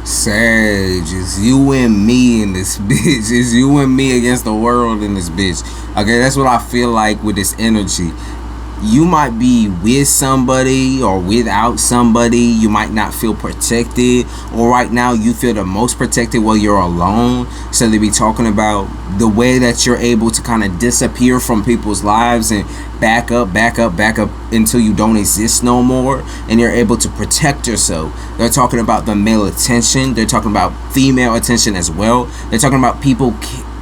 Sage, it's you and me in this bitch. It's you and me against the world in this bitch. Okay, that's what I feel like with this energy. You might be with somebody or without somebody. You might not feel protected, or right now you feel the most protected while you're alone. So they be talking about the way that you're able to kind of disappear from people's lives and back up until you don't exist no more, and you're able to protect yourself. They're talking about the male attention. They're talking about female attention as well. They're talking about people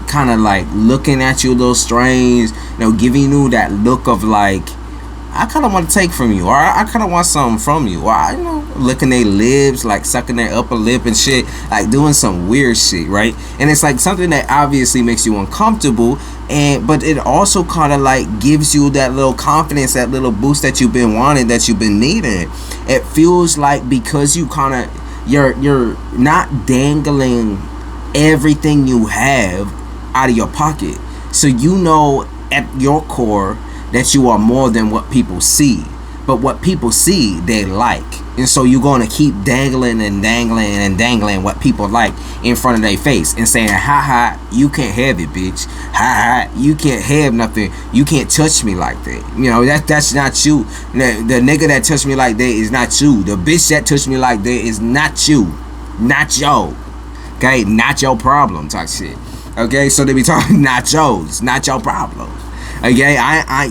kind of like looking at you a little strange, giving you that look of like, I kind of want to take from you, or I kind of want something from you, or licking their lips, like sucking their upper lip and shit, like doing some weird shit, right? And it's like something that obviously makes you uncomfortable, but it also kind of like gives you that little confidence, that little boost that you've been wanting, that you've been needing. It feels like because you kind of you're not dangling everything you have out of your pocket, so at your core that you are more than what people see. But what people see, they like. And so you're going to keep dangling what people like in front of their face and saying, ha ha, you can't have it, bitch. Ha ha, you can't have nothing. You can't touch me like that. That's not you. The nigga that touched me like that is not you. The bitch that touched me like that is not you. Not yo. Okay? Not your problem type shit. Okay? So they be talking not yours. Not your problem. Okay,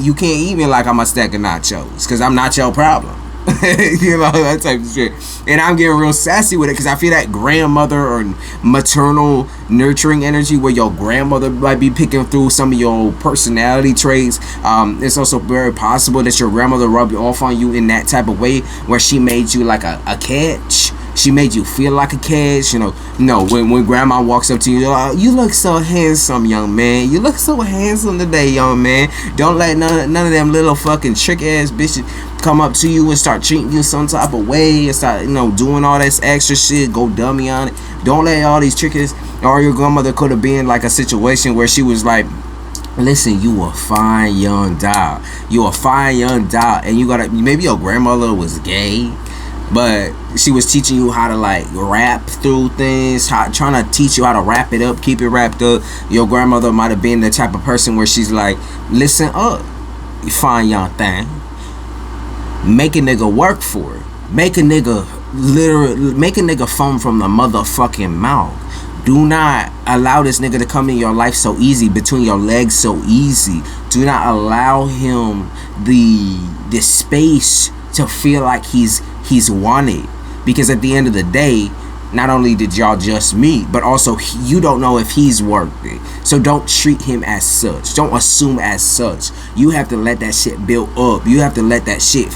you can't eat me like I'm a stack of nachos, because I'm not your problem. That type of shit. And I'm getting real sassy with it, because I feel that grandmother or maternal nurturing energy where your grandmother might be picking through some of your personality traits. It's also very possible that your grandmother rubbed off on you in that type of way where she made you like a catch. She made you feel like a catch, when grandma walks up to you, you look so handsome, young man. You look so handsome today, young man. Don't let none of them little fucking trick ass bitches come up to you and start treating you some type of way and start, doing all this extra shit, go dummy on it. Don't let all these trickers, or your grandmother could have been like a situation where she was like, listen, you a fine young doll. You a fine young doll. And maybe your grandmother was gay, but she was teaching you how to like rap through things, trying to teach you how to wrap it up, keep it wrapped up. Your grandmother might have been the type of person where she's like, listen up, you fine young thing. Make a nigga work for it. Make a nigga foam from the motherfucking mouth. Do not allow this nigga to come in your life so easy, between your legs so easy. Do not allow him the space to feel like he's wanted, because at the end of the day, not only did y'all just meet, but also you don't know if he's worth it. So don't treat him as such. Don't assume as such. You have to let that shit build up. You have to let that shit,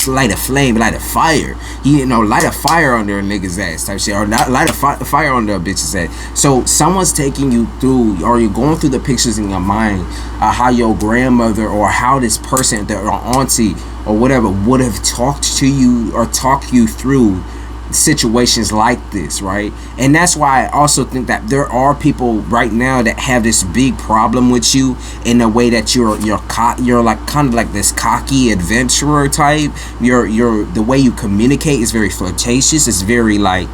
light a flame, light a fire. Light a fire under a nigga's ass type shit, or not light a fire under a bitch's ass. So someone's taking you through, or you're going through the pictures in your mind, how your grandmother or how this person, or auntie or whatever, would have talked to you or talked you through situations like this, right? And that's why I also think that there are people right now that have this big problem with you, in the way that you're like kind of like this cocky adventurer type. The way you communicate is very flirtatious. It's very like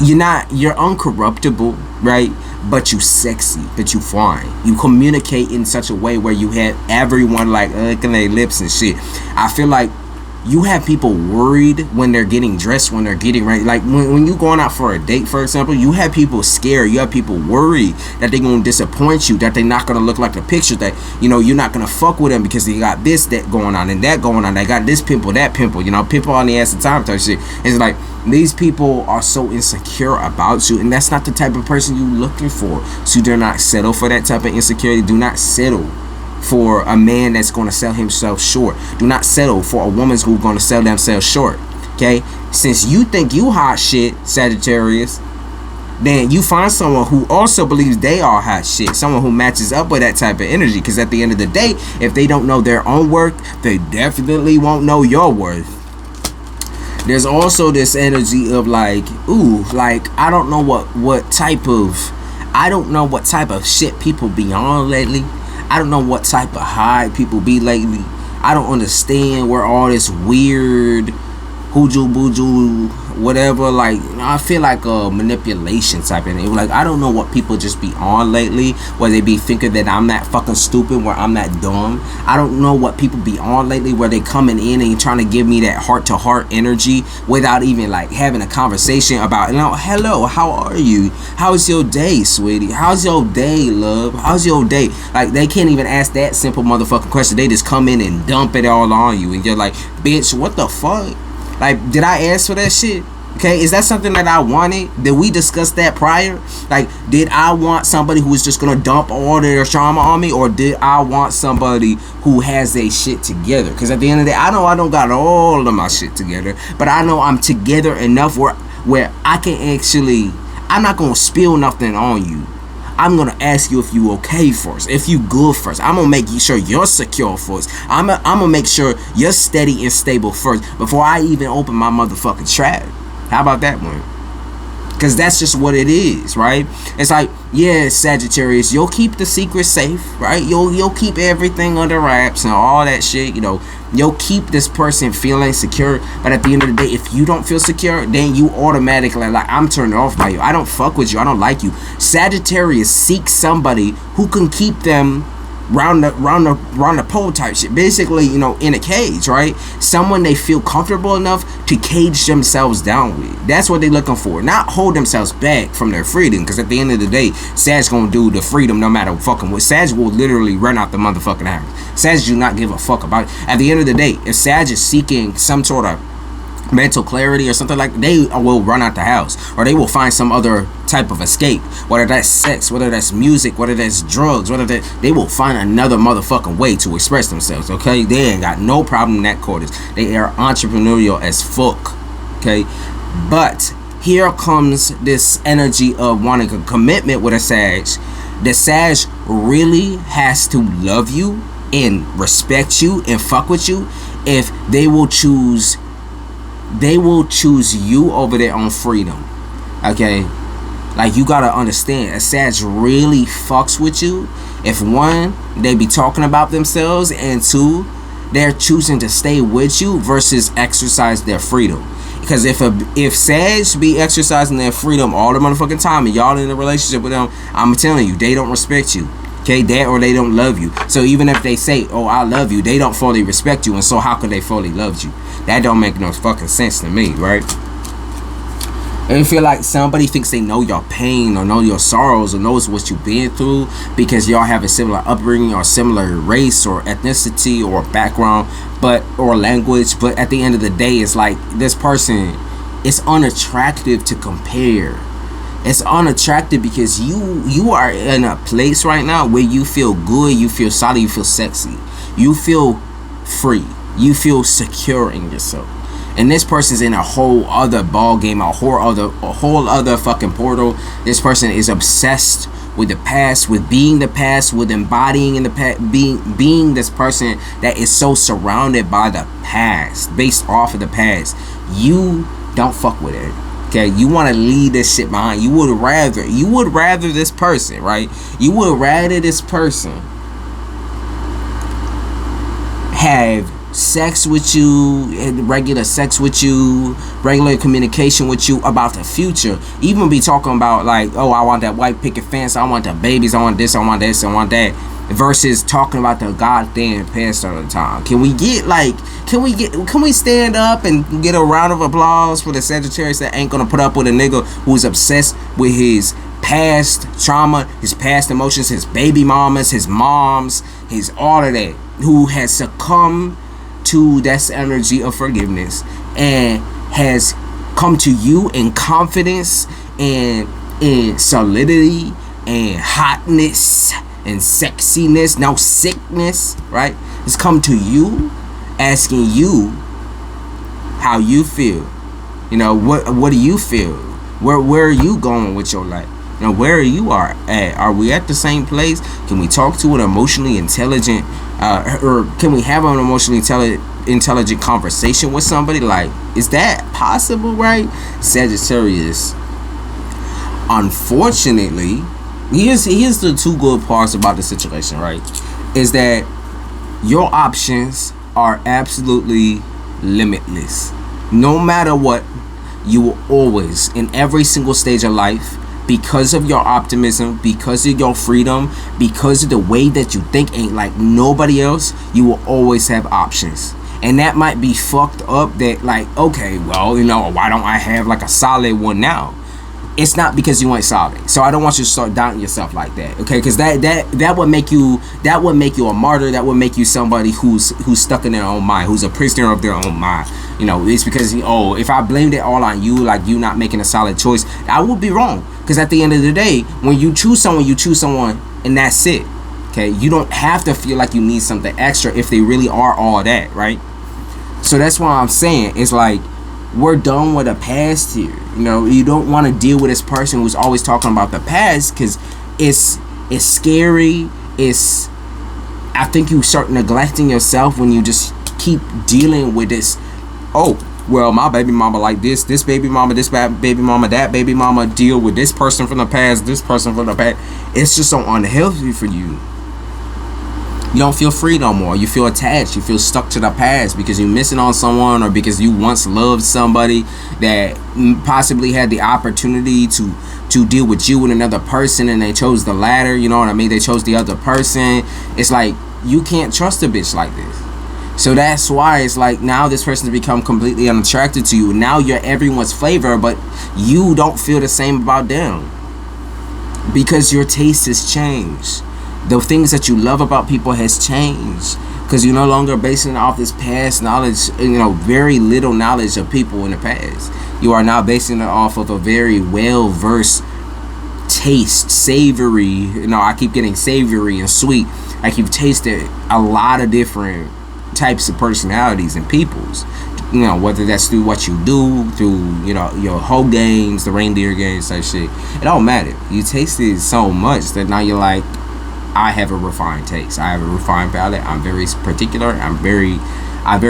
you're uncorruptible, right? But you sexy, but you fine. You communicate in such a way where you have everyone like licking their lips and shit. I feel like you have people worried when they're getting dressed, when they're getting ready. Like when you going out for a date, for example, you have people scared. You have people worried that they're going to disappoint you, that they're not going to look like the picture, that, you're not going to fuck with them because they got this, that going on, and that going on. They got this pimple, that pimple, pimple on the ass of time type shit. It's like, these people are so insecure about you, and that's not the type of person you're looking for. So do not settle for that type of insecurity. Do not settle for a man that's going to sell himself short. Do not settle for a woman who's going to sell themselves short. Okay? Since you think you hot shit, Sagittarius, then you find someone who also believes they are hot shit. Someone who matches up with that type of energy. Because at the end of the day, if they don't know their own worth, they definitely won't know your worth. There's also this energy of like, I don't know what type of shit people be on lately. I don't know what type of high people be lately. I don't understand where all this weird hooju booju, whatever. Like, I feel like a manipulation type of thing. Like, I don't know what people just be on lately, where they be thinking that I'm not fucking stupid, where I'm not dumb. I don't know what people be on lately, where they coming in and trying to give me that heart to heart energy without even like having a conversation about, hello, how are you? How's your day, sweetie? How's your day, love? How's your day? Like, they can't even ask that simple motherfucking question. They just come in and dump it all on you, and you're like, bitch, what the fuck? Like, did I ask for that shit? Okay, is that something that I wanted? Did we discuss that prior? Like, did I want somebody who was just gonna dump all their trauma on me, or did I want somebody who has their shit together? Because at the end of the day, I know I don't got all of my shit together, but I know I'm together enough where I can actually, I'm not gonna spill nothing on you. I'm gonna ask you if you okay first, if you good first. I'm gonna make sure you're secure first. I'm gonna make sure you're steady and stable first before I even open my motherfucking trap. How about that one? Because that's just what it is, right? It's like, yeah, Sagittarius, you'll keep the secret safe, right? You'll keep everything under wraps and all that shit, You'll keep this person feeling secure, but at the end of the day, if you don't feel secure, then you automatically like, I'm turned off by you. I don't fuck with you. I don't like you. Sagittarius seeks somebody who can keep them round the pole type shit. Basically, in a cage, right? Someone they feel comfortable enough to cage themselves down with. That's what they're looking for. Not hold themselves back from their freedom. Because at the end of the day, Sag gonna do the freedom no matter fucking what. Sag will literally run out the motherfucking house. Sag do not give a fuck about it. At the end of the day, if Sag is seeking some sort of mental clarity or something like that, they will run out the house, or they will find some other type of escape, whether that's sex, whether that's music, whether that's drugs, they will find another motherfucking way to express themselves. Okay, they ain't got no problem in that quarters. They are entrepreneurial as fuck. Okay, but here comes this energy of wanting a commitment with a Sag. The Sag really has to love you and respect you and fuck with you if they will choose you over their own freedom. Okay, like, you gotta understand, a Sag really fucks with you if, one, they be talking about themselves, and two, they're choosing to stay with you versus exercise their freedom. Because if Sag be exercising their freedom all the motherfucking time and y'all in a relationship with them, I'm telling you, they don't respect you. Okay, that, or they don't love you. So even if they say, oh, I love you, they don't fully respect you, and so how could they fully love you? That don't make no fucking sense to me, right? And you feel like somebody thinks they know your pain or know your sorrows or knows what you've been through because y'all have a similar upbringing or similar race or ethnicity or background, or language. But at the end of the day, it's like, this person is unattractive to compare. It's unattractive because you are in a place right now where you feel good, you feel solid, you feel sexy, you feel free, you feel secure in yourself. And this person's in a whole other ball game, a whole other fucking portal. This person is obsessed with the past, with being the past, with embodying in the past, being this person that is so surrounded by the past, based off of the past. You don't fuck with it. Okay, you want to leave this shit behind. You would rather this person, right? You would rather this person have sex with you, regular sex with you, regular communication with you about the future. Even be talking about like, oh, I want that white picket fence, I want the babies, I want this, I want this, I want that, versus talking about the goddamn past all the time. Can we stand up and get a round of applause for the Sagittarius that ain't gonna put up with a nigga who's obsessed with his past trauma, his past emotions, his baby mamas, his moms, his all of that, who has succumbed to that energy of forgiveness and has come to you in confidence and in solidity and hotness and sexiness, no sickness, right? It's come to you asking you how you feel. What do you feel? Where are you going with your life? Where you are at? Are we at the same place? Can we talk to an emotionally intelligent or can we have an emotionally intelligent conversation with somebody? Like, is that possible, right? Sagittarius, unfortunately, here's the two good parts about the situation, right? Is that your options are absolutely limitless. No matter what, you will always, in every single stage of life, because of your optimism, because of your freedom, because of the way that you think ain't like nobody else, you will always have options. And that might be fucked up that, like, okay, well, why don't I have like a solid one now? It's not because you ain't solid. So I don't want you to start doubting yourself like that, okay? Because that would make you a martyr. That would make you somebody who's stuck in their own mind, who's a prisoner of their own mind. It's because if I blamed it all on you, like you not making a solid choice, I would be wrong. Because at the end of the day, when you choose someone, and that's it. Okay, you don't have to feel like you need something extra if they really are all that, right? So that's why I'm saying it's like, we're done with the past here. You don't want to deal with this person who's always talking about the past, because it's scary. I think you start neglecting yourself when you just keep dealing with this. Oh, well, my baby mama like this baby mama, this baby mama, that baby mama, deal with this person from the past, this person from the past. It's just so unhealthy for you. You don't feel free no more. You feel attached. You feel stuck to the past because you're missing on someone, or because you once loved somebody that possibly had the opportunity to deal with you and another person, and they chose the latter. You know what I mean? They chose the other person. It's like, you can't trust a bitch like this. So that's why it's like, now this person's become completely unattracted to you. Now you're everyone's flavor, but you don't feel the same about them because your taste has changed. The things that you love about people has changed because you're no longer basing it off this past knowledge, very little knowledge of people in the past. You are now basing it off of a very well-versed taste, savory. I keep getting savory and sweet. I keep tasted a lot of different types of personalities and peoples. Whether that's through what you do, through your whole games, the reindeer games, type shit. It don't matter. You tasted so much that now you're like, I have a refined taste. I have a refined palate. I'm very particular. I'm very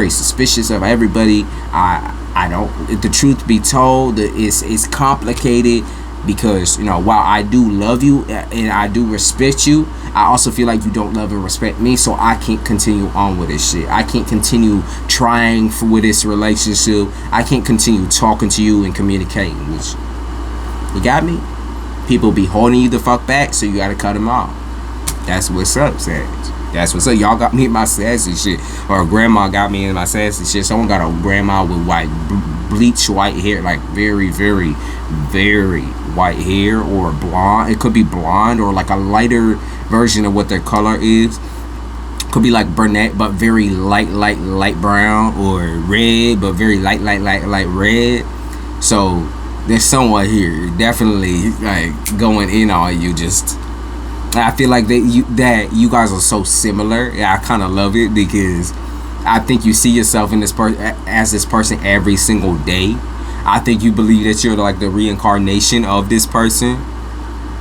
suspicious of everybody. I don't. The truth be told, it's complicated because while I do love you and I do respect you, I also feel like you don't love and respect me. So I can't continue on with this shit. I can't continue trying with this relationship. I can't continue talking to you and communicating with you. You got me? People be holding you the fuck back, so you gotta cut them off. That's what's up, Sag. That's what's up. Y'all got me in my sassy shit. Or grandma got me in my sassy shit. Someone got a grandma with bleach white hair. Like very, very, very white hair. Or blonde. It could be blonde or like a lighter version of what their color is. Could be like brunette but very light brown. Or red but very light red. So there's someone here definitely like going in on you. Just I feel like that you guys are so similar. I kind of love it because I think you see yourself in this as this person every single day. I think you believe that you're like the reincarnation of this person,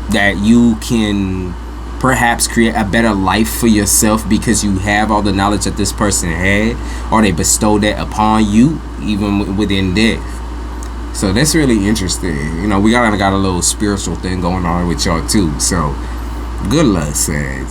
that you can perhaps create a better life for yourself because you have all the knowledge that this person had, or they bestowed that upon you even within death. So that's really interesting. We got a little spiritual thing going on with y'all too. So good luck, Sag.